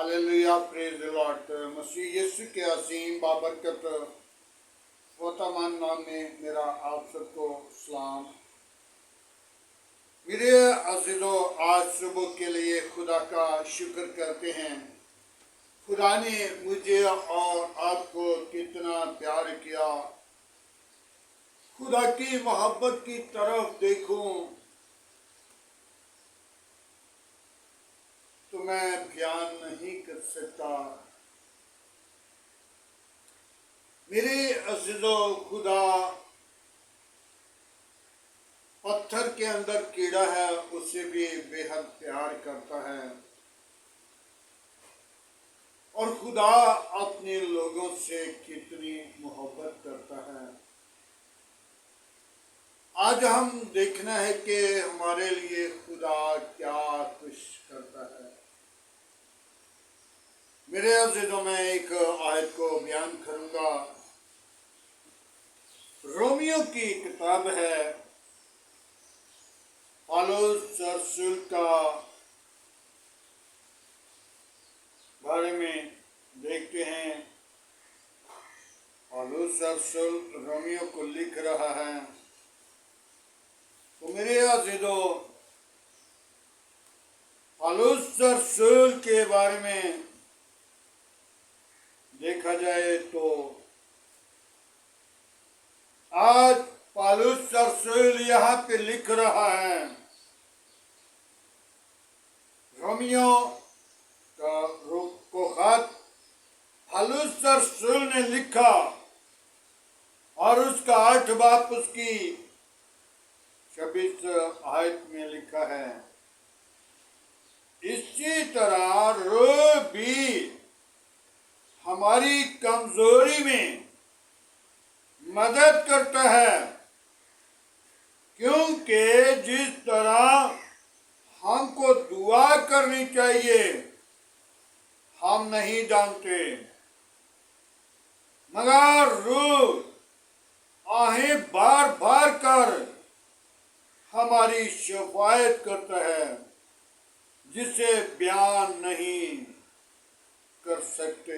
Hallelujah, praise the Lord. मसीह यीशु के असीम बाबरकत फतमान नाम में मेरा आप सबको सलाम। मेरे अजीजों, आज सुबह के लिए खुदा का शुक्र करते हैं। खुदा ने मुझे और आपको कितना प्यार किया। खुदा की मोहब्बत की तरफ देखूं तो मैं बयान नहीं कर सकता। मेरे अजीजों, खुदा पत्थर के अंदर कीड़ा है उससे भी बेहद प्यार करता है, और खुदा अपने लोगों से कितनी मोहब्बत करता है। आज हम देखना है कि हमारे लिए खुदा क्या कुछ करता है। मेरे अजीजों, मैं एक आयत को बयान करूंगा। रोमियो की किताब है, पौलुस रसूल का बारे में देखते हैं। पौलुस रसूल रोमियो को लिख रहा है। तो मेरे अजीजों, पौलुस रसूल के बारे में देखा जाए तो आज पौलुस रसूल यहाँ पे लिख रहा है। रोमियो को खत पौलुस रसूल ने लिखा, और उसका 8 बाब उसकी 26 आयत में लिखा है, इसी तरह रूह भी हमारी कमजोरी में मदद करता है, क्योंकि जिस तरह हमको दुआ करनी चाहिए हम नहीं जानते, मगर रूह आहें बार बार कर हमारी शफायत करता है, जिसे बयान नहीं कर सकते।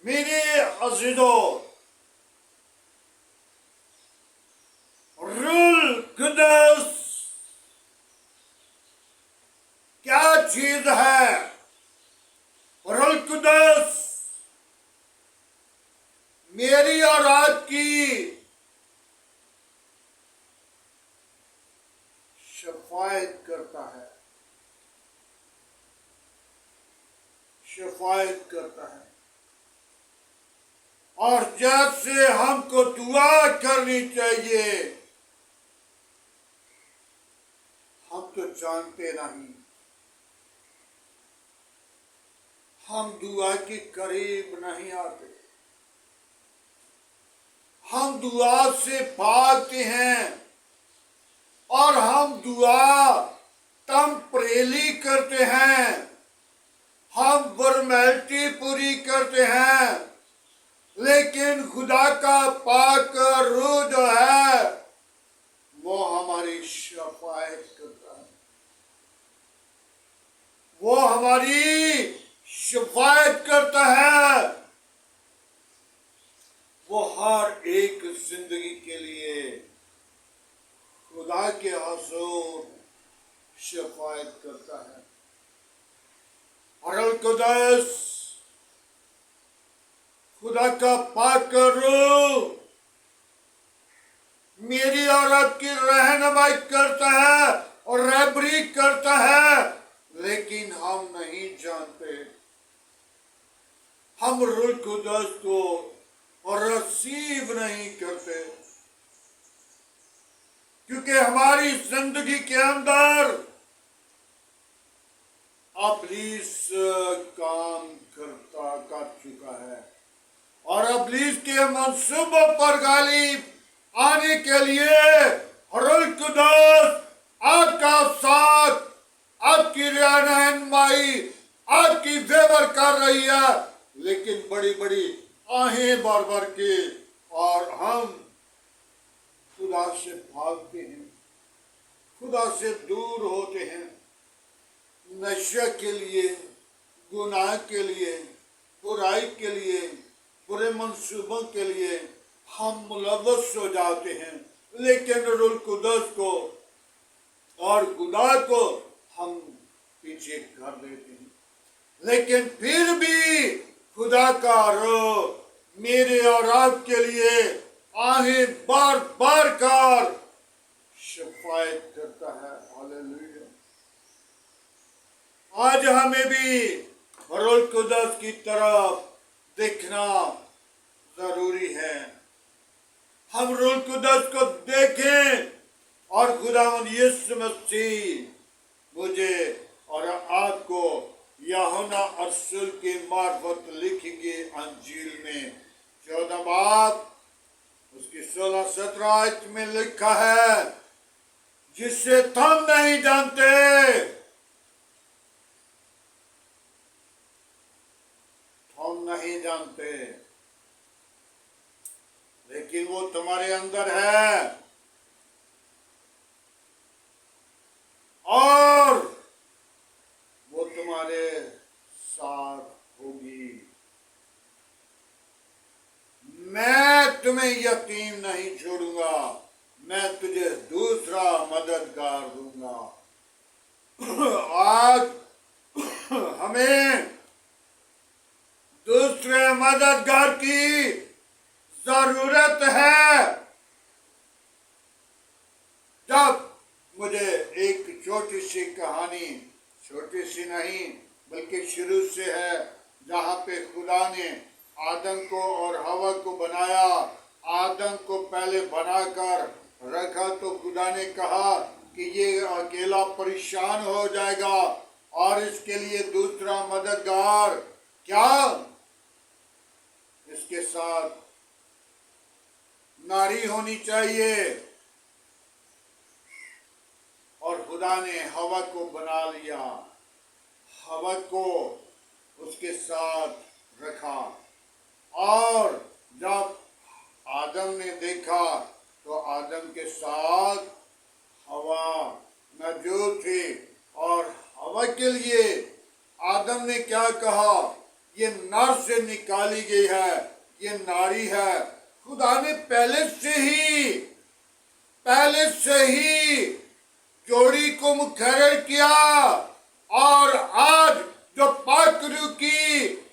मेरे अजीजों, रूह कुद्दूस क्या चीज है? रूह कुद्दूस मेरी और आपकी शफायत करता है, शफायत करता है। और जैसे हमको दुआ करनी चाहिए हम तो जानते नहीं, हम दुआ के करीब नहीं आते, हम दुआ से भागते हैं, और हम दुआ टेम्परेरी करते हैं, हम फॉर्मेलिटी पूरी करते हैं। लेकिन खुदा का पाक रूह जो है वो हमारी शफायत करता है, वो हमारी शफायत करता है। वो हर एक जिंदगी के लिए खुदा के हुजूर शफायत करता है। और कुद्दूस खुदा का पाक रूह मेरी और आपकी रहनुमाई करता है और रहबरी करता है, लेकिन हम नहीं जानते। हम रूह कुद्दूस को रिसीव नहीं करते, क्योंकि हमारी जिंदगी के अंदर इब्लीस काम कर चुका है, और इब्लीस के मंसूबों पर गालिब आने के लिए रूह कुद्दूस आपका साथ, आपकी रहनुमाई, आपकी फेवर कर रही है। लेकिन बड़ी बड़ी आहें भर भर के और हम खुदा से भागते हैं, खुदा से दूर होते हैं। नशे के लिए, गुनाह के लिए, बुराई के लिए, बुरे मंसूबों के लिए हम मुलव्वस हो जाते हैं, लेकिन रूह कुद्दस को और गुनाह को हम पीछे कर देते हैं। लेकिन फिर भी खुदा का रूह मेरे और आपके लिए आहें बार बार कर शफायत करता है। हालेलुया। आज हमें भी रूह कुद्दस की तरफ देखना जरूरी है। हम रूह कुद्दस को देखें और खुदावंद यीशु मसीह मुझे और आपको यूहन्ना रसूल के मार्फत लिखी गई अंजील में 14 बाब उसकी 16-17 में लिखा है, जिसे तुम नहीं जानते, तुम नहीं जानते, लेकिन वो तुम्हारे अंदर है और वो तुम्हारे साथ होगी। मैं तुम्हें यतीम नहीं छोड़ूंगा, मैं तुझे दूसरा मददगार दूंगा। आज हमें दूसरे मददगार की जरूरत है। जब मुझे एक छोटी सी कहानी, छोटी सी नहीं बल्कि शुरू से है, जहाँ पे खुदा ने आदम को और हवा को बनाया। आदम को पहले बनाकर रखा तो खुदा ने कहा कि ये अकेला परेशान हो जाएगा और इसके लिए दूसरा मददगार क्या, इसके साथ नारी होनी चाहिए। और खुदा ने हवा को बना लिया, हवा को उसके साथ रखा। और जब आदम ने देखा तो आदम के साथ हवा मौजूद थी और हवा के लिए आदम ने क्या कहा, ये नर से निकाली गई है, ये नारी है। खुदा ने पहले से ही जोड़ी को मुकर्रर किया और आज जो पाक रूह की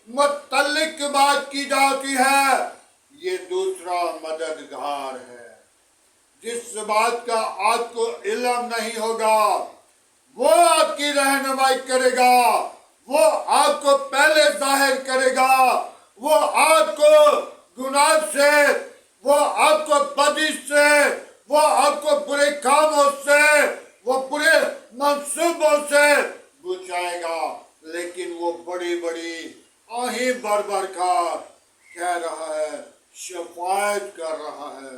मुतल्लिक बात की जाती है, ये दूसरा मददगार है। जिस बात का आपको इल्म नहीं होगा वो आपकी रहनुमाई करेगा, वो आपको पहले जाहिर करेगा, वो आपको गुनाह से, वो आपको बदी से, वो आपको बुरे कामों से, वो बुरे मंसूबों से बचाएगा। लेकिन वो बड़ी बड़ी आहें भर भर कर कह रहा है, शफायत कर रहा है।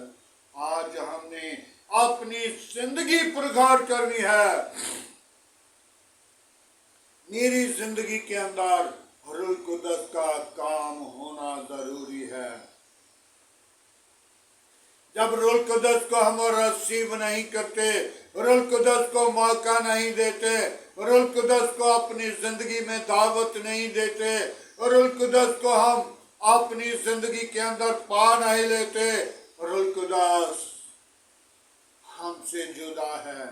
आज हमने अपनी जिंदगी पर गौर करनी है। मेरी जिंदगी के अंदर रूह कुद्दस का काम होना जरूरी है। जब रूह कुद्दस को हम रिसीव नहीं करते, रूह कुद्दस को मौका नहीं देते, रूह कुद्दस को अपनी जिंदगी में दावत नहीं देते, रूह कुद्दस को हम अपनी जिंदगी के अंदर पा नहीं लेते, रूह कुद्दस हमसे जुदा है,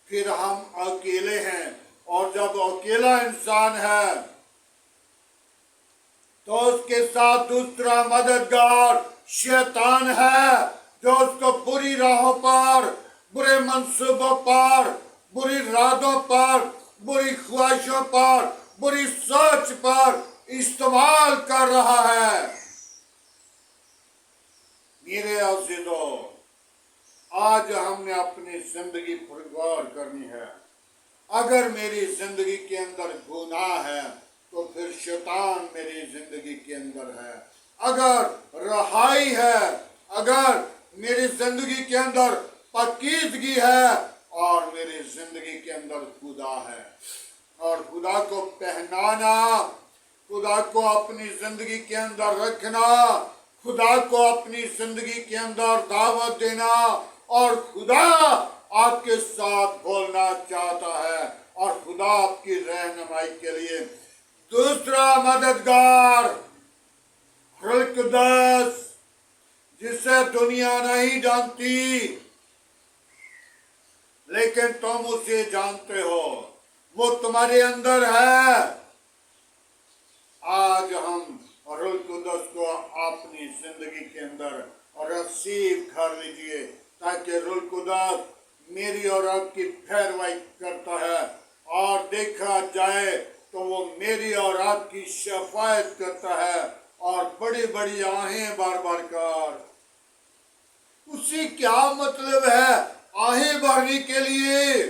फिर हम अकेले हैं। और जब अकेला इंसान है तो उसके साथ दूसरा मददगार शैतान है, जो उसको बुरी राहों पर, बुरे मंसूबों पर, बुरी इरादों पर, बुरी ख्वाहिशों पर, बुरी सोच पर इस्तेमाल कर रहा है। मेरे अज़ीज़ों, आज हमने अपनी जिंदगी पर गौर करनी है। अगर मेरी जिंदगी के अंदर गुनाह है तो फिर शैतान मेरी जिंदगी के अंदर है। अगर रहाई है, अगर मेरी जिंदगी के अंदर पाकीज़गी है और मेरी जिंदगी के अंदर खुदा है, और खुदा को पहनाना, खुदा को अपनी जिंदगी के अंदर रखना, खुदा को अपनी जिंदगी के अंदर दावत देना, और खुदा आपके साथ बोलना चाहता है और खुदा आपकी रहनुमाई के लिए दूसरा मददगार रुल कुद्दस, जिसे दुनिया नहीं जानती लेकिन तुम उसे जानते हो, वो तुम्हारे अंदर है। आज हम रुल कुद्दस को अपनी जिंदगी के अंदर रिसीव कर लीजिए, ताकि रुल कुद्दस मेरी और आपकी पैरवाई करता है, और देखा जाए तो वो मेरी और आपकी शफायत करता है और बड़ी बड़ी आहें बार बार कर। उसी क्या मतलब है आहें भरने के लिए?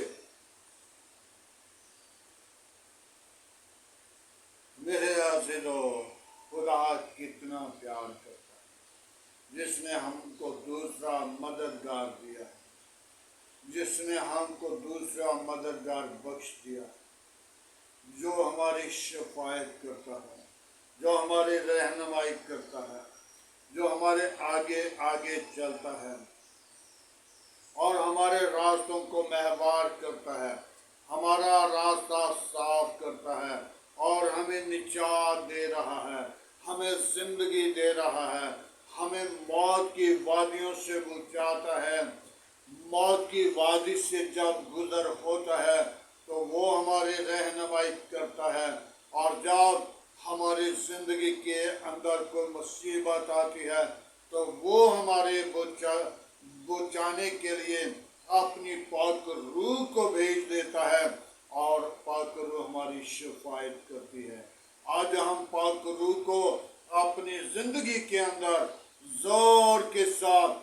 मेरे आज़ीज़ों, खुदा कितना प्यार करता है, जिसने हमको दूसरा मददगार दिया, जिसने हमको दूसरा मददगार बख्श दिया, जो हमारी शफायत करता है, जो हमारी रहनुमाई करता है, जो हमारे आगे आगे चलता है और हमारे रास्तों को महवार करता है, हमारा रास्ता साफ करता है और हमें निजात दे रहा है, हमें जिंदगी दे रहा है, हमें मौत की वादियों से बचाता है। मौत की वादी से जब गुजर होता है तो वो हमारी रहनुमाई करता है, और जब हमारी जिंदगी के अंदर कोई मुसीबत आती है तो वो हमारे बचाने के लिए अपनी पाक रूह को भेज देता है, और पाक रूह हमारी शफायत करती है। आज हम पाक रूह को अपनी जिंदगी के अंदर जोर के साथ,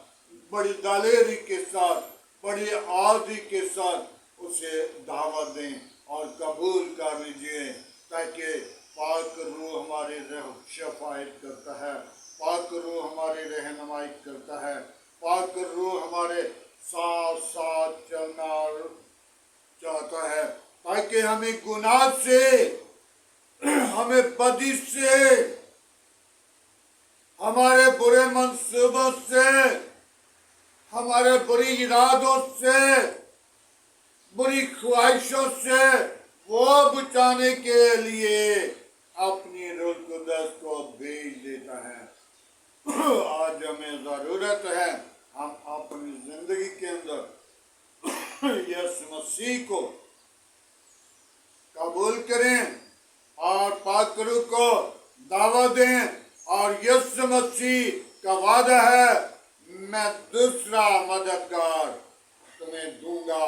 बड़ी दलेरी के साथ, बड़ी आदि के साथ उसे दावत दें और कबूल कर लीजिए, ताकि पाक रूह हमारी शफायत करता है, पाक रूह हमारी रहनुमाई करता है, पाक रूह हमारे साथ साथ चलना चाहता है, ताकि हमें गुनाह से, हमें बदी से, हमारे बुरे मंसूबों से, हमारे बुरी इरादों से, बुरी ख्वाहिशों से वो बचाने के लिए अपनी रूह कुद्दस को भेज देता है। आज हमें जरूरत है हम अपनी जिंदगी के अंदर यीशु मसीह को कबूल करें और पाक रूह को दावत दें, और यीशु मसीह का वादा है, मैं दूसरा मददगार तुम्हें दूंगा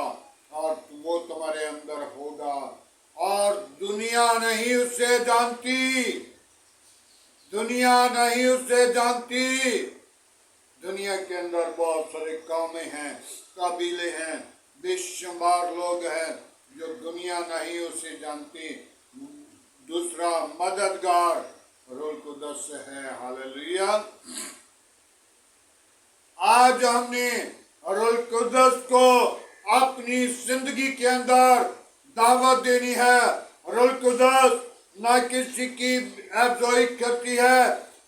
और वो तुम्हारे अंदर होगा, और दुनिया नहीं उसे जानती, दुनिया नहीं उसे जानती। दुनिया के अंदर बहुत सारे कौमें हैं, कबीले हैं, बेशुमार लोग हैं जो दुनिया नहीं उसे जानती। दूसरा मददगार रूह कुद्दस है। हालेलुया। आज हमने रूह कुद्दस को अपनी जिंदगी के अंदर दावत देनी है। रूह कुद्दस न किसी की अफजाई करती है,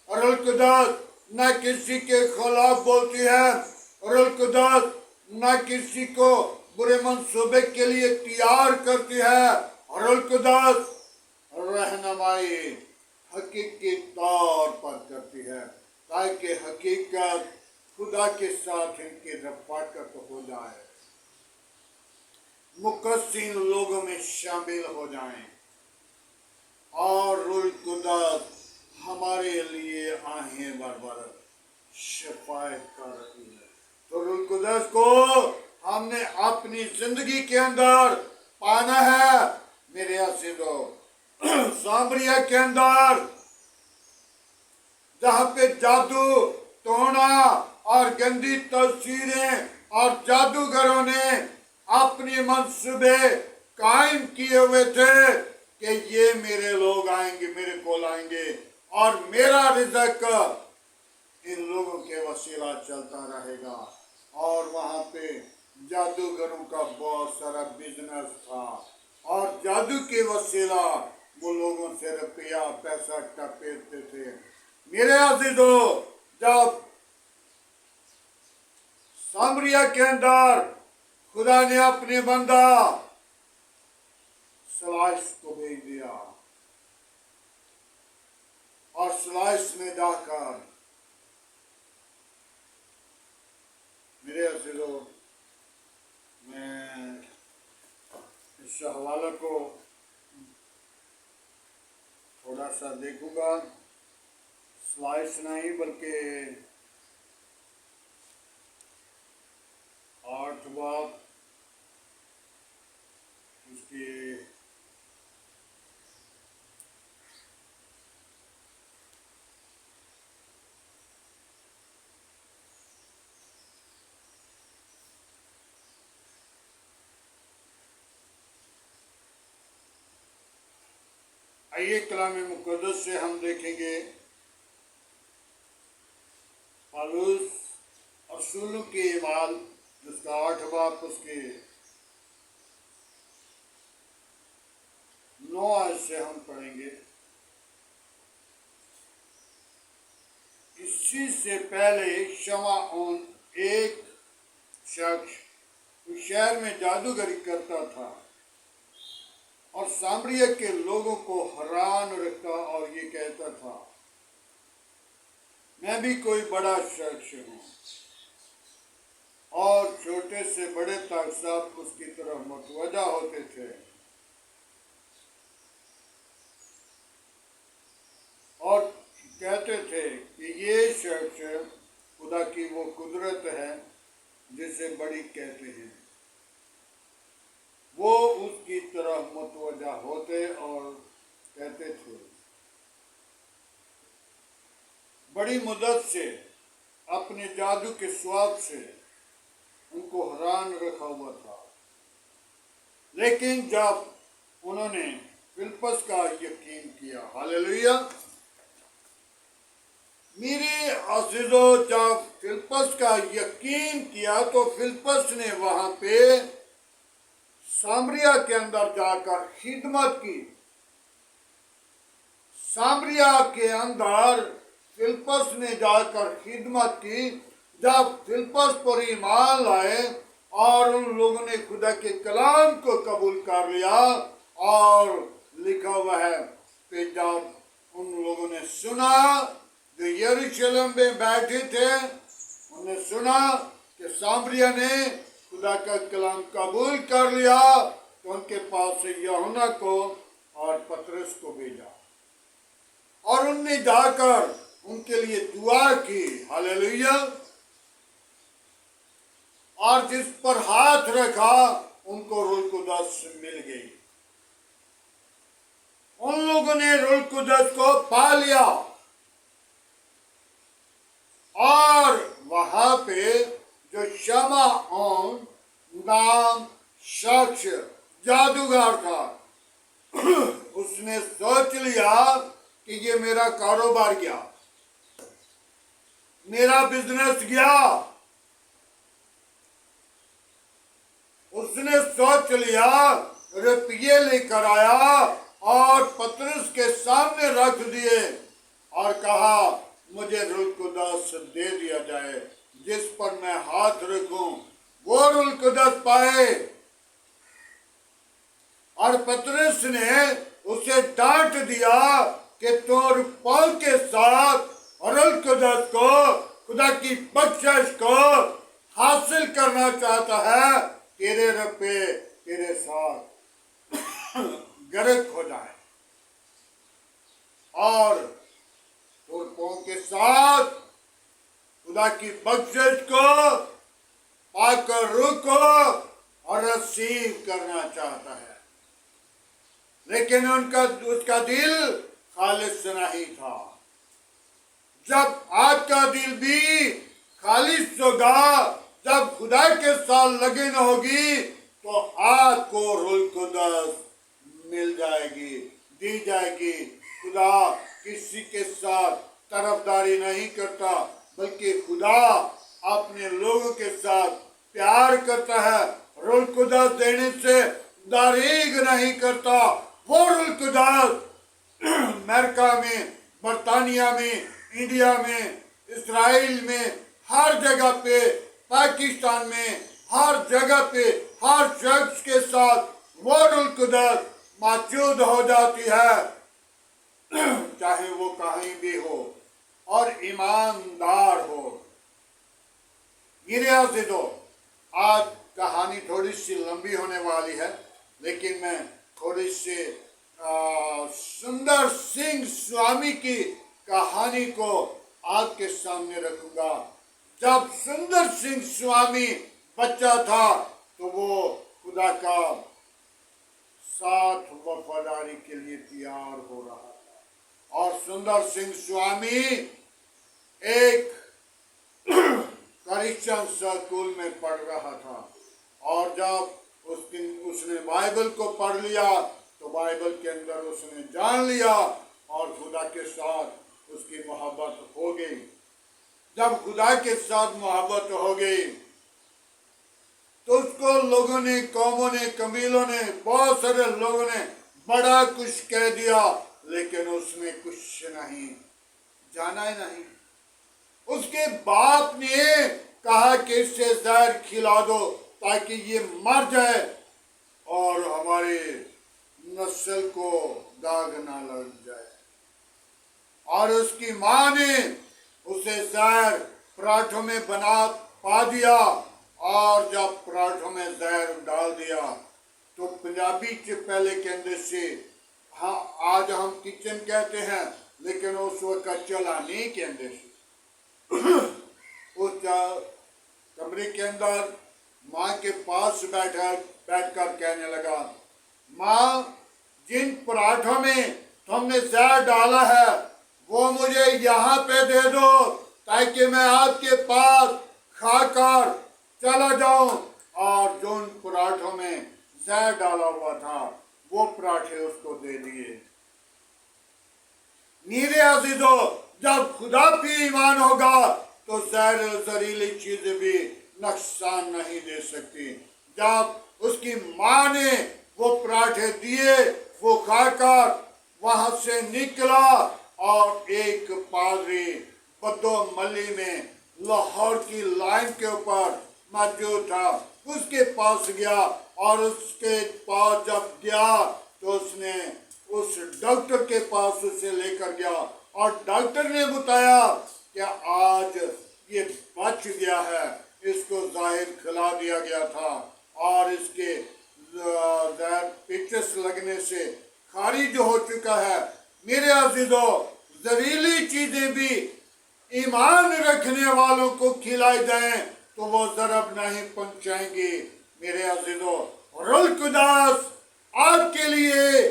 रूह कुद्दस न किसी के खिलाफ बोलती है, रूह कुद्दस न किसी को बुरे मंसूबे के लिए तैयार करती है। रूह कुद्दस रहनुमाई हकीकी तौर पर करती है, ताकि हकीकत खुदा के साथ इनकी रफाकत हो जाए, मुकस्सिन लोगों में शामिल हो जाएं, और रूह कुद्दस हमारे लिए आहें बरबर शफायत कर रही है। तो रूह कुद्दस को हमने अपनी जिंदगी के अंदर पाना है। मेरे अज़ीज़ों, सामरिया के अंदर जहाँ पे जादू टोना और गंदी तस्वीरें और जादूगरों ने अपने मंसूबे कायम किए हुए थे कि ये मेरे लोग आएंगे, मेरे कोल आएंगे और मेरा रिज़्क इन लोगों के वसीला चलता रहेगा। और वहाँ पे जादूगरों का बहुत सारा बिजनेस था, और जादू के वसीला वो लोगों से रुपया पैसा टपेरते थे। मेरे अज़ीज़ों, जब सामरिया के अंदर खुदा ने अपने बंदा सलाइस को भेज दिया और सलाइस में जाकर मेरे अज़ीज़ों, मैं इस हवाले को थोड़ा सा देखूंगा। स्लाइस नहीं बल्कि 8 बाब उसकी आइए कलाम मुक़द्दस से हम देखेंगे पौलुस रसूल के ईमेल जिसका 8 बाब उसके 9 आयत से हम पढ़ेंगे। इसी से पहले शमआन एक शख्स उस शहर में जादूगरी करता था और सामरिया के लोगों को हैरान रखता और ये कहता था, मैं भी कोई बड़ा शख्स हूँ। और छोटे से बड़े तक सब उसकी तरफ मुतवज्जा होते थे और कहते थे कि ये शख्स खुदा की वो कुदरत है जिसे बड़ी कहते हैं। वो उसकी तरफ मुतवज्जा होते और कहते थे। बड़ी मुद्दत से अपने जादू के स्वाब से उनको हैरान रखा हुआ था। लेकिन जब उन्होंने फिलिप्पस का यकीन किया, हालेलुया, मेरे अज़ीज़ों, जब फिलिप्पस का यकीन किया तो फिलिप्पस ने वहां पे सामरिया के अंदर जाकर खिदमत की। सामरिया के अंदर फिलिप्पस ने जाकर खिदमत की। जब फिलिप्पस पर ईमान लाए और उन लोगों ने खुदा के कलाम को कबूल कर लिया, और लिखा हुआ है कि जब उन लोगों ने सुना जो यरूशलेम में बैठे थे, उन्होंने सुना कि सामरिया ने खुदा का कलाम कबूल कर लिया, तो उनके पास से यूहन्ना को और पतरस को भेजा और उनने जाकर उनके लिए दुआ की, हालेलुया, और जिस पर हाथ रखा उनको रूह कुदस मिल गई। उन लोगों ने रूह कुदस को पा लिया और वहां पे जो शमआन नाम शख्स जादूगर था, उसने सोच लिया कि ये मेरा कारोबार गया, मेरा बिजनेस गया। उसने सोच लिया, रुपये लेकर आया और पतरस के सामने रख दिए और कहा, मुझे रूह कुदस दे दिया जाए, जिस पर मैं हाथ रखूं वो रूह कुदस पाए। और पतरस ने उसे डांट दिया कि तोर पांव के साथ रूह कुदस को, खुदा की बख्शिश को हासिल करना चाहता है, तेरे रुपये तेरे साथ गर्क हो जाए और तोर पांव के साथ खुदा की बख्शिश को पाकर रूह को और रिसीव करना चाहता है। लेकिन उसका दिल खालिस नहीं था। जब आपका दिल भी खालिस होगा, जब खुदा के साथ लगन होगी, तो आपको रूह कुदस मिल जाएगी, दी जाएगी। खुदा किसी के साथ तरफदारी नहीं करता, बल्कि खुदा अपने लोगों के साथ प्यार करता है। रूह कुदस देने से दारीग नहीं करता। वो रूह कुदस अमेरिका में, बरतानिया में, इंडिया में, इस्राइल में, हर जगह पे, पाकिस्तान में, हर जगह पे, हर शख्स के साथ वो रूह कुदस मौजूद हो जाती है, चाहे वो कहीं भी हो और ईमानदार हो। मेरे अज़ीज़ों, आज कहानी थोड़ी सी लंबी होने वाली है, लेकिन मैं थोड़ी सी सुंदर सिंह स्वामी की कहानी को आपके सामने रखूंगा। जब सुंदर सिंह स्वामी बच्चा था तो वो खुदा का साथ वफादारी के लिए तैयार हो रहा था। और सुंदर सिंह स्वामी एक क्रिश्चियन स्कूल में पढ़ रहा था, और जब उसने बाइबल को पढ़ लिया तो बाइबल के अंदर उसने जान लिया और खुदा के साथ उसकी मोहब्बत हो गई। जब खुदा के साथ मोहब्बत हो गई तो उसको लोगों ने, कौमों ने, कबीलों ने, बहुत सारे लोगों ने बड़ा कुछ कह दिया, लेकिन उसने कुछ नहीं जाना ही नहीं। उसके बाप ने कहा कि इसे जहर खिला दो ताकि ये मर जाए और हमारे नस्ल को दाग ना लग जाए। और उसकी माँ ने उसे जहर पराठों में बना पा दिया, और जब पराठों में जहर डाल दिया तो पंजाबी के पहले कहते से, हाँ आज हम किचन कहते हैं, लेकिन उस वक्त चला नहीं कहते से। उस कमरे के अंदर माँ के पास बैठकर कहने लगा, माँ जिन पराठों में तुमने जहर डाला है वो मुझे यहाँ पे दे दो ताकि मैं आपके पास खाकर चला जाऊं। और जो उन पराठों में जहर डाला हुआ था वो पराठे उसको दे दिए। मेरे अज़ीज़ों, जब खुदा पे ईमान होगा तो जहरीली चीजें भी नुकसान नहीं दे सकती। जब उसकी माँ ने वो पराठे दिए, वो खाकर वहां से निकला और एक पादरी बदोमली में लाहौर की लाइन के ऊपर मौजूद था, उसके पास गया। और उसके पास जब गया तो उसने उस डॉक्टर के पास उसे लेकर गया, और डॉक्टर ने बताया कि आज ये बच गया है, इसको जाहिर खिला दिया गया था और इसके जहर पेचिश लगने से खारिज हो चुका है। मेरे अज़ीज़ों, जहरीली चीजें भी ईमान रखने वालों को खिलाई जाएं तो वो जरब नहीं पहुंचाएंगे। मेरे अज़ीज़ों, रुल कुदास आपके लिए,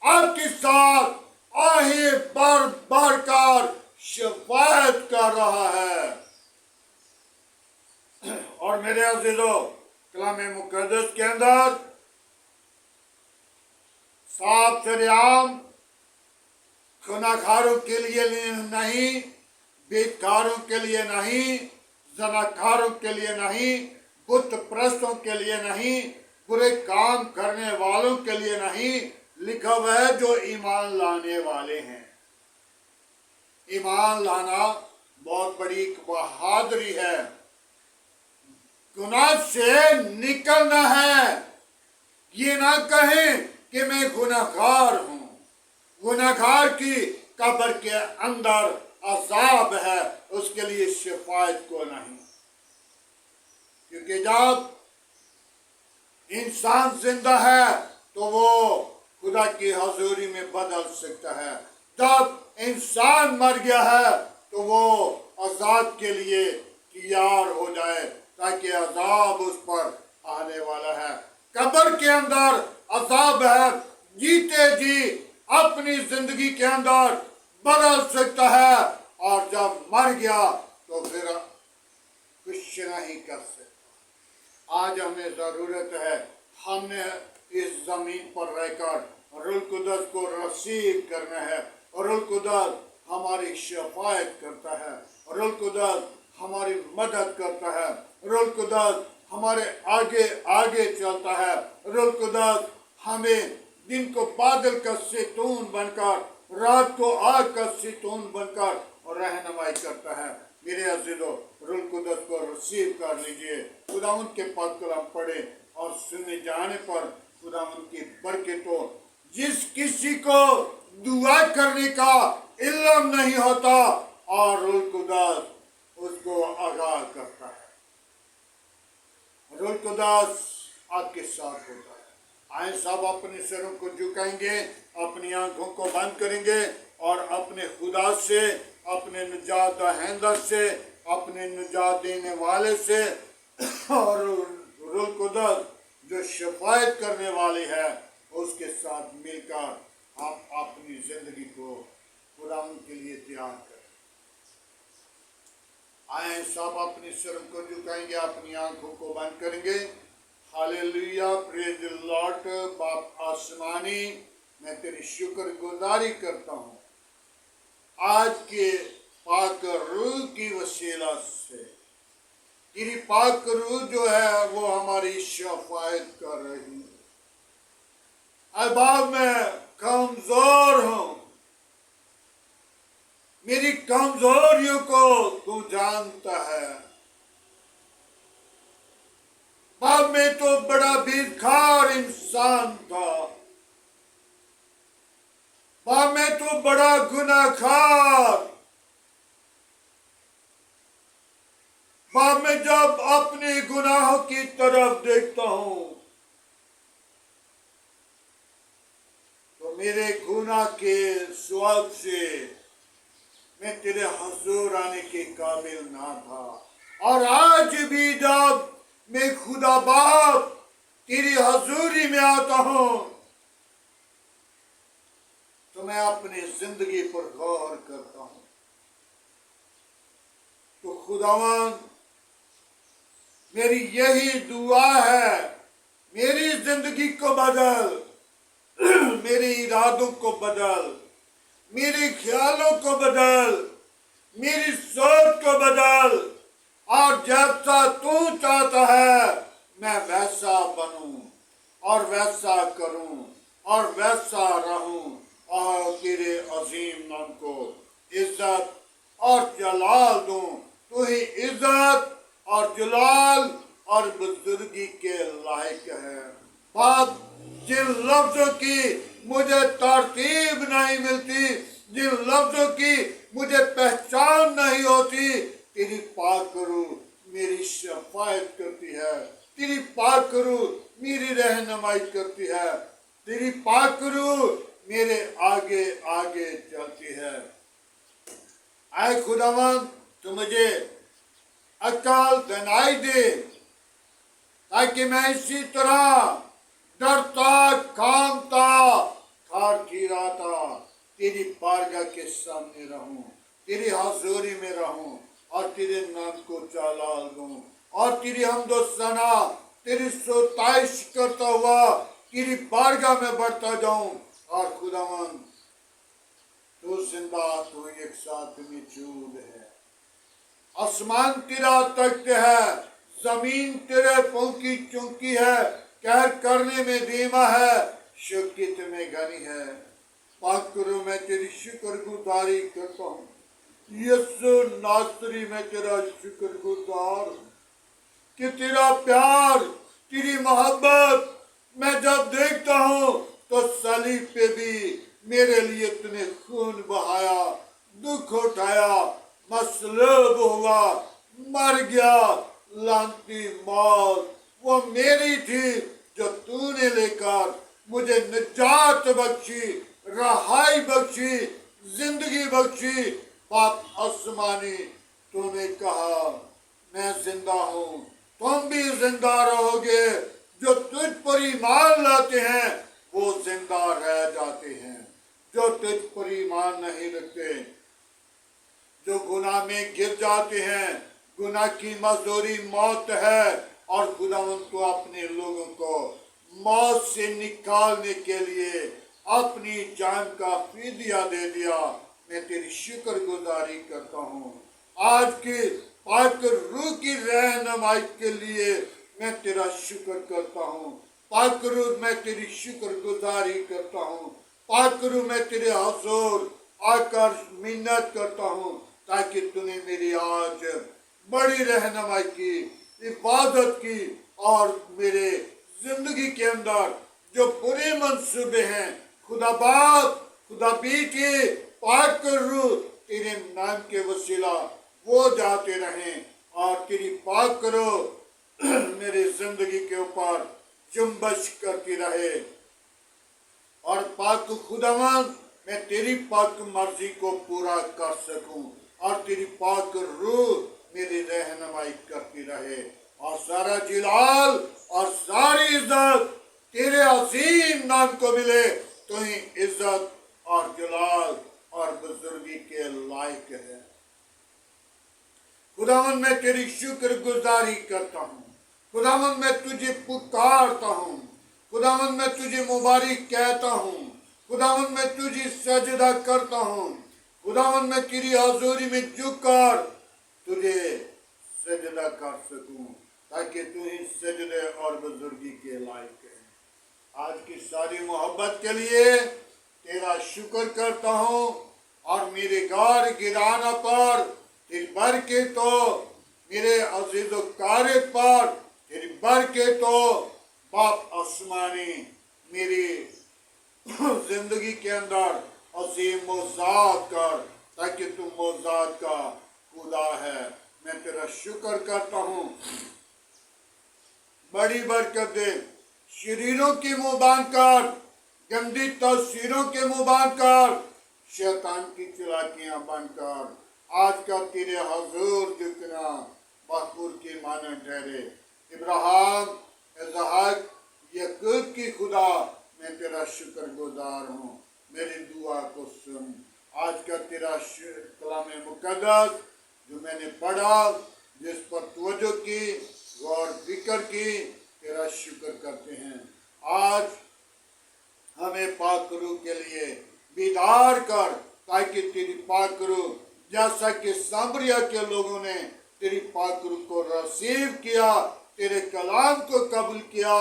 आपके साथ आहे बार बार कर शिफायत कर रहा है। और मेरे अज़ीज़ों, कलाम मुक़द्दस के अंदर साफ सरेआम गुनाहगारों के लिए नहीं, बेकारों के लिए नहीं, ज़नाकारों के लिए नहीं, बुत परस्तों के लिए नहीं, बुरे काम करने वालों के लिए नहीं, लिखा हुआ है जो ईमान लाने वाले हैं। ईमान लाना बहुत बड़ी बहादुरी है। गुनाह से निकलना है। ये ना कहें कि मैं गुनाहगार हूं। गुनाहगार की कब्र के अंदर अजाब है, उसके लिए शिफायत को नहीं। क्योंकि जब इंसान जिंदा है तो वो खुदा की हजूरी में बदल सकता है। जब इंसान मर गया है तो वो अजाब के लिए तैयार हो जाए, ताकि अजाब उस पर आने वाला है। कब्र के अंदर अजाब है, जीते जी अपनी जिंदगी के अंदर बदल सकता है, और जब मर गया तो फिर कुछ नहीं कर सकता। आज हमें जरूरत है, हमने इस जमीन पर रहकर रूह कुदस को रसीव करना है। रूह कुदस हमारी शफायत करता है, रूह कुदस हमारी मदद करता है, रूह कुदस हमारे आगे आगे चलता है। रूह कुदस हमें दिन को बादल का सैतून बनकर, रात को आग का सैतून बनकर रहनुमाई करता है। मेरे अज़ीज़ों, रूह कुदस को रिसीव कर लीजिए। खुदावंद के पाक कलाम पढ़े और सुने जाने पर खुदावंद की बरकतों जिस किसी को दुआ करने का इल्म नहीं होता और रूह कुदस उसको आगाह करता है। रूह कुदस आपके साथ होता है। आए सब अपने सिरों को झुकाएंगे, अपनी आंखों को बंद करेंगे और अपने खुदा से, अपने निजात दहिंदा से, अपने निजात देने वाले से और रूह कुदस जो शफायत करने वाली है उसके साथ मिलकर आप अपनी जिंदगी को खुदा के लिए तैयार करें। आए सब अपने सिर को झुकाएंगे, अपनी आंखों को बंद करेंगे। Hallelujah, praise the Lord. बाप आसमानी, मैं तेरी शुक्रगुजारी करता हूँ आज के पाक रूह की वसीला से। तेरी पाक रूह जो है वो हमारी शफायत कर रही है। अब मैं कमजोर हूँ, मेरी कमजोरियों को तू जानता है। बाप मैं तो बड़ा बेकार इंसान था, बाप मैं तो बड़ा गुनाहगार। बाप मैं जब अपने गुनाहों की तरफ देखता हूं तो मेरे गुनाह के स्वाब से मैं तेरे हुजूर आने के काबिल ना था। और आज भी जब मैं खुदा बाप तेरी हजूरी में आता हूं तो मैं अपनी जिंदगी पर गौर करता हूं। तो खुदावन मेरी यही दुआ है, मेरी जिंदगी को बदल, मेरे इरादों को बदल, मेरे ख्यालों को बदल, मेरी सोच को बदल और जैसा तू चाहता है मैं वैसा बनूं और वैसा करूं और वैसा रहूं और तेरे अजीम नाम को इज्जत और जलाल दूं। तू ही इज्जत और जलाल और बुजुर्गी के लायक है। बाप जिन लफ्जों की मुझे तरतीब नहीं मिलती, जिन लफ्जों की मुझे पहचान नहीं होती, तेरी पाक रूह मेरी शफायत करती है, तेरी पाक रूह मेरी रहनुमाई करती है, तेरी पाक रूह मेरे आगे आगे चलती है। आए खुदावन तू मुझे अक्ल दिलाई दे ताकि मैं इसी तरह डरता, कामता, थार थीराता तेरी बारगाह के सामने रहूं, तेरी हाज़ुरी में रहूं और तेरे नाम को जलाल दूं और तेरी हम्दो सना, तेरी स्तुति करता हुआ तेरी बारगाह में बढ़ता जाऊं। और खुदावन तू जिंदा, तू एक साथ मौजूद है। आसमान तेरा तख्त है, जमीन तेरे पांव की चौकी है, कहर करने में धीमा है, शक्ति में घनी है। पाक करो मैं तेरी शुक्रगुजारी करता हूँ। यीशु नासरी में तेरा शुक्रगुजार कि तेरा प्यार, तेरी मोहब्बत मैं जब देखता हूँ तो सलीब पे भी मेरे लिए तूने खून बहाया, दुख उठाया, मसलूब हुआ, मर गया। लानती मौत वो मेरी थी जो तूने लेकर मुझे निजात बख्शी, रहाई बख्शी, जिंदगी बख्शी। बाप आसमानी तूने कहा मैं जिंदा हूँ, तुम भी जिंदा रहोगे। जो तुझ पर ईमान लाते हैं वो जिंदा रह जाते हैं, जो तुझ पर ईमान नहीं रखते, जो गुनाह में गिर जाते हैं, गुनाह की मजदूरी मौत है। और खुदावंद को अपने लोगों को मौत से निकालने के लिए अपनी जान का फिदिया दे दिया। मैं तेरी शुक्रगुजारी करता हूँ। आज की पाक रूह की रहनुमाई के लिए मैं तेरा शुक्र करता हूँ। पाक रूह मैं तेरी शुक्रगुजारी करता हूँ। पाक रूह मैं तेरे हुजूर आकर मिन्नत करता हूँ ताकि तूने मेरी आज बड़ी रहनुमाई की, इबादत की और मेरे जिंदगी के अंदर जो बुरे मंसूबे हैं खुदा बाप, खुदा बेटे, पाक कर रूह तेरे नाम के वसीला वो जाते रहें और तेरी पाक करो मेरी जिंदगी के ऊपर जुम्बश करती रहे। और पाक खुदावन मैं तेरी पाक मर्जी को पूरा कर सकूं और तेरी पाक रूह मेरी रहनुमाई करती रहे और सारा जिलाल और सारी इज्जत तेरे अजीम नाम को मिले। तो ही इज्जत और जलाल और बुजुर्गी के लायक है। खुदावन मैं तेरी शुक्रगुजारी करता हूँ। खुदावन मैं तुझे पुकारता हूँ। खुदावन मैं तुझे मुबारक कहता हूँ। खुदावन मैं तुझे सजदा करता हूँ। खुदावन मैं तेरी हजूरी में झुककर तुझे सजदा कर सकूं ताकि तू ही सजदे और बुजुर्गी के लायक है। आज की सारी मोहब्बत के लिए तेरा शुक्र करता हूँ और मेरे गार गिराना पर तेरी बरकत तो मेरे अजीज़ो कार्य पर तेरी बरकत तो बाप आसमानी मेरी जिंदगी के अंदर असीम मौजाद कर ताकि तू मौजाद का खुदा है। मैं तेरा शुक्र करता हूँ। बड़ी बरकत दे। शरीरों की मुंह बांध कर, गंदी तस्वीरों के मुंह बांध कर, शैतान की चालाकियां बंद कर आज का तेरे हजूर झुकना बखूर की मानन ठहरे। इब्राहिम, इसहाक, याकूब की खुदा मैं तेरा शुक्रगुजार हूँ। मेरी दुआ को सुन। आज का तेरा कलाम मुकद्दस जो मैंने पढ़ा, जिस पर तवज्जो की, गौर फिक्र की, तेरा शुक्र करते हैं। आज हमें पाक रूह के लिए बेदार कर ताकि तेरी पाक रूह जैसा कि सामरिया के लोगों ने तेरी पाक रूह को रसीव किया, तेरे कलाम को कबूल किया,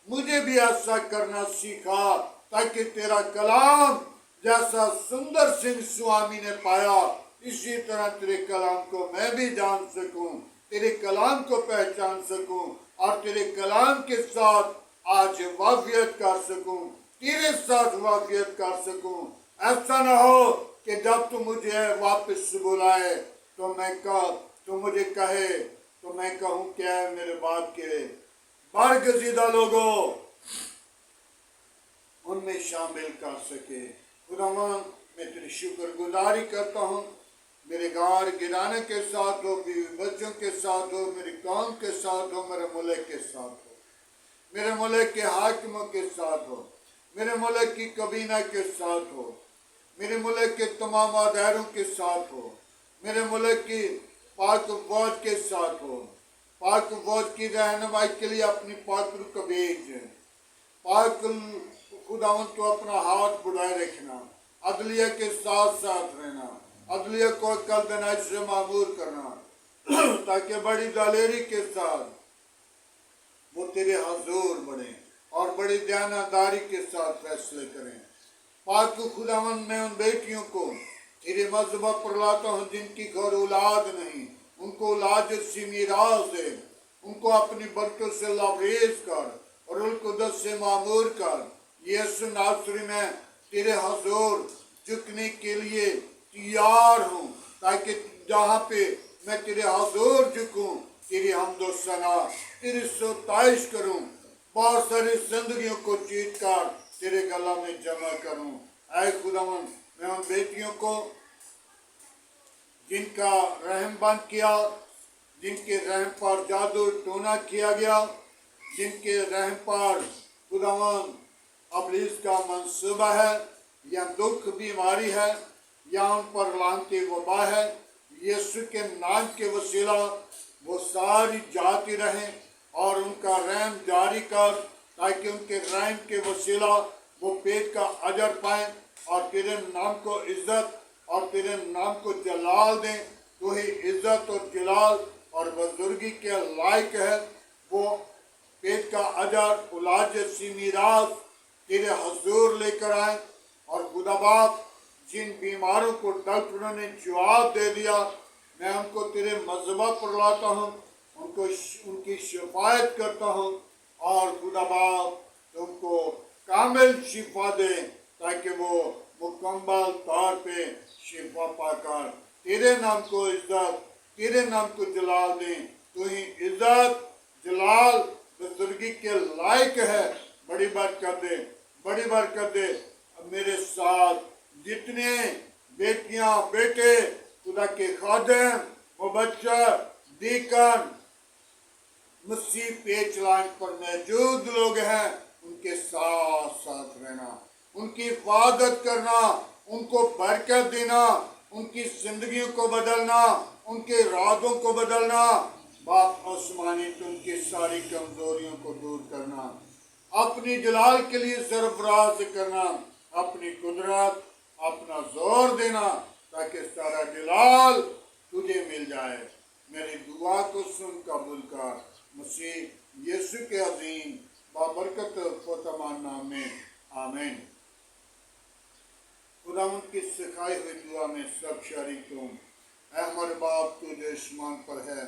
मुझे भी ऐसा करना सीखा ताकि तेरा कलाम जैसा सुंदर सिंह स्वामी ने पाया इसी तरह तेरे कलाम को मैं भी जान सकूं, तेरे कलाम को पहचान सकूं और तेरे कलाम के साथ आज वाफियत कर सकूं, तेरे साथ वाफियत कर सकूं। ऐसा ना हो कि जब तू मुझे वापस बुलाए तो मैं तू मुझे कहे तो मैं कहूँ क्या है मेरे बाप के बरगज़ीदा लोगों उनमें शामिल कर सके। खुदावन मैं तेरी शुक्रगुजारी करता हूँ। मेरे गार गिराने के साथ हो, बीवी बच्चों के साथ हो, मेरी कौम के साथ हो, मेरे मुल्क के साथ हो, मेरे मुल्क के हाकिमों के साथ हो, मेरे मुल्क की कबीना के साथ हो, मेरे मुल्क के तमाम अदारों के साथ हो, मेरे मुल्क की पाक फौज के साथ हो। पाक फौज की रहनुमाई के लिए अपनी पाक रूह को भेज। पाक खुदावन तो अपना हाथ बढ़ाए रखना, अदलिया के साथ साथ रहना, अदलिया को कल दनाई से मामूर करना ताकि बड़ी दलेरी के साथ वो तेरे हजूर बढ़े और बड़ी दयानतदारी के साथ फैसले करें। पाक खुदावन मैं उन बेटियों को तेरे मजहबा पर लाता हूँ जिनकी घर औलाद नहीं, उनको औलाद सी मीरास दे, उनको अपनी बरकत से लबरेज कर और उनको दस से मामूर कर। यीशु नासरी में तेरे हजूर झुकने के लिए तैयार हूँ ताकि जहाँ पे मैं तेरे हजूर झुकूँ, तेरी हमदो सना, तेरी सताइश करूँ, बहुत सारी जिंदगियों को जीत कर तेरे गला में जमा करूँ। ऐ खुदावन मैं उन बेटियों को जिनका रहम बंद किया, जिनके रहम पर जादू टोना किया गया, जिनके रहम पर खुदावन अबलीस का मंसूबा है या दुख बीमारी है या उन पर लानती वबा है, यीशु के नाम के वसीला वो सारी जाती रहें और उनका रहम जारी कर ताकि उनके रहम के वसीला वो पेट का अजर पाएं और तेरे नाम को इज्जत और तेरे नाम को जलाल दें। तो ही इज्जत और जलाल और बुजुर्गी के लायक है। वो पेट का अजर औलाद जैसी मीरास तेरे हजूर लेकर आए और खुदा बाप जिन बीमारों को डॉक्टरों ने जवाब दे दिया, मैं उनको तेरे मजहबा पर लाता हूँ, उनको उनकी शिफायत करता हूँ और खुदा बाप तुमको कामिल शिफा दे ताकि वो मुकम्मल तौर पे शिफा पाकर तेरे नाम को इज्जत, तेरे नाम को जलाल दें। तू ही इज्जत, जलाल, बुजुर्गी के लायक है। बड़ी बात कर दे, बड़ी बात कर दे। अब मेरे साथ जितने बेटियां बेटे खुदा के खादिम, मुबश्शिर, दीकन, मसीह पेच लाइन पर मौजूद लोग हैं, उनके साथ साथ रहना, उनकी हिफाजत करना, उनको बरकत देना, उनकी जिंदगियों को बदलना, उनके इरादों को बदलना। बाप आसमानी, तो उनकी सारी कमजोरियों को दूर करना, अपनी जलाल के लिए सरफराज करना, अपनी कुदरत, अपना जोर देना, ताकि सारा जलाल तुझे मिल जाए। मेरी दुआ को सुन कबूल कर, मसीह यीशु के अजीम बाबरकत फतमान नाम में, आमीन। खुदावंद की सिखाई हुई दुआ में सब शरीक हों। ऐ हमारे बाप, तू जो आसमान पर है,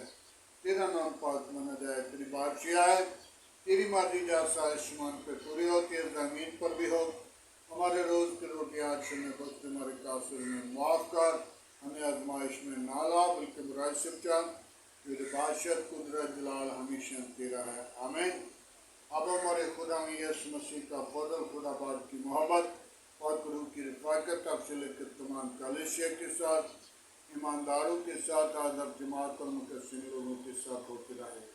तेरा नाम पाक माना जाए, तेरी बादशाह है, तेरी मर्जी जैसा आसमान पे पूरी होती है जमीन पर भी हो। हमारे रोज की रोटी आज समय बख्श, हमारे कासिर में माफ कर, हमें आजमाइश में ना ला, बल्कि बुराई से बचा। तेरी बादशाह, कुदरत, जलाल हमेशा तेरा है, आमीन। अब हमारे खुदा में यीशु मसीह का फजल, खुदा बाप की मोहब्बत और गुरु की रफाकत अब से लेकर तमाम कलीसिया के साथ, ईमानदारों के साथ, आज अब जमात और मुकस्सिम लोगों के साथ होती रहे।